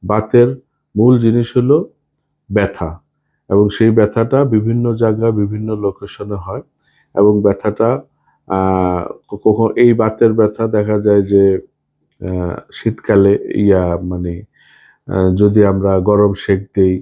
বাতের মূল জিনিস হলো ব্যথা, এবং সেই ব্যথাটা বিভিন্ন জায়গায় বিভিন্ন লোকেশনে হয়। এবং ব্যথাটা কখন এই বাতের ব্যথা দেখা যায় যে শীতকালে মানে যদি আমরা গরম সেক দেই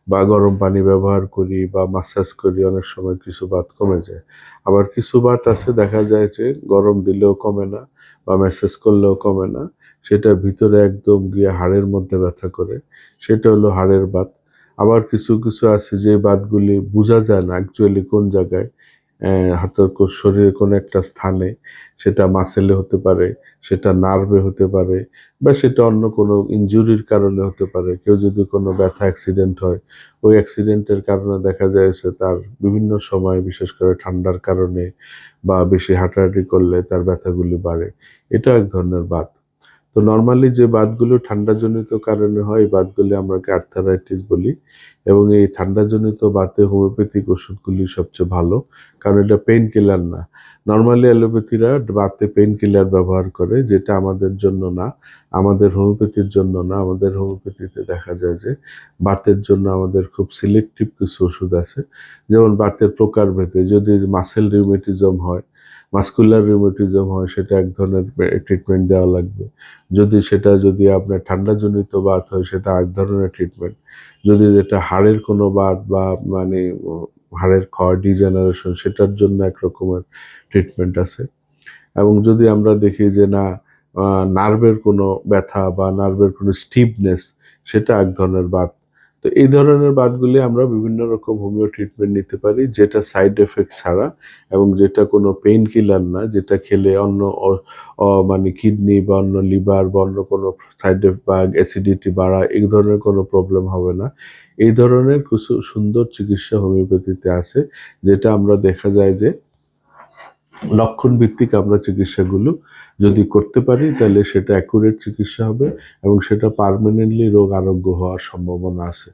বা গরম পানি ব্যবহার করি বা মাসাজ করি, অনেক সময় কিছু বাত কমে যায়। আবার কিছু বাত আছে দেখা যায় যে গরম দিলেও কমে না বা ম্যাসাজ করলেও কমে না, সেটা ভিতরে একদম গিয়ে হাড়ের মধ্যে ব্যথা করে, সেটা হলো হাড়ের বাত। আবার কিছু কিছু আছে যে বাতগুলি বোঝা যায় না অ্যাকচুয়ালি কোন জায়গায়, হয়তো শরীরের কোনো একটা স্থানে, সেটা মাসেলে হতে পারে, সেটা নার্ভে হতে পারে, বা সেটা অন্য কোনো ইনজুরির কারণে হতে পারে। কেউ যদি কোনো ব্যথা অ্যাক্সিডেন্ট হয়, ওই অ্যাক্সিডেন্টের কারণে দেখা যায় যে তার বিভিন্ন সময়, বিশেষ করে ঠান্ডার কারণে বা বেশি হাঁটাহাঁটি করলে তার ব্যথাগুলি বাড়ে। এটা এক ধরনের বাত। তো নরমালি যে বাতগুলো ঠান্ডাজনিত কারণে হয়, এই বাতগুলি আমরা আর্থারাইটিস বলি। এবং এই ঠান্ডাজনিত বাতে হোমিওপ্যাথিক ওষুধগুলি সবচেয়ে ভালো, কারণ এটা পেইন কিলার না। নরমালি অ্যালোপ্যাথিরা বাতে পেইন কিলার ব্যবহার করে, যেটা আমাদের জন্য না, আমাদের হোমিওপ্যাথির জন্য না। আমাদের হোমিওপ্যাথিতে দেখা যায় যে বাতের জন্য আমাদের খুব সিলেক্টিভ কিছু ওষুধ আছে। যেমন বাতের প্রকারভেদে যদি মাসেল রিউমেটিজম হয়, মাসকুলার রিউমেটিজম হয়, সেটা এক ধরনের ট্রিটমেন্ট দেওয়া লাগবে। যদি আপনার ঠান্ডাজনিত বাত হয়, সেটা এক ধরনের ট্রিটমেন্ট। যদি এটা হাড়ের কোনো বাত বা মানে হাড়ের ক্ষয়, ডিজেনারেশন, সেটার জন্য এক রকমের ট্রিটমেন্ট আছে। এবং যদি আমরা দেখি যে না, নার্ভের কোনো ব্যথা বা নার্ভের কোনো স্টিফনেস, সেটা এক ধরনের বাত। তো এই ধরনের বাতগুলি আমরা বিভিন্ন রকম হোমিও ট্রিটমেন্ট নিতে পারি, যেটা সাইড এফেক্ট ছাড়া এবং যেটা কোনো পেইন কিলার না, যেটা খেলে অন্য মানে কিডনি বা অন্য লিভার বা অন্য কোনো সাইড এফেক্ট বা অ্যাসিডিটি বাড়া, এই ধরনের কোনো প্রবলেম হবে না। এই ধরনের কিছু সুন্দর চিকিৎসা হোমিওপ্যাথিতে আছে, যেটা আমরা দেখা যায় যে লক্ষণ ভিত্তিক আমরা চিকিৎসাগুলো যদি করতে পারি, তাহলে সেটা অ্যাকুরেট চিকিৎসা হবে এবং সেটা পার্মানেন্টলি রোগ আরোগ্য হওয়ার সম্ভাবনা আছে।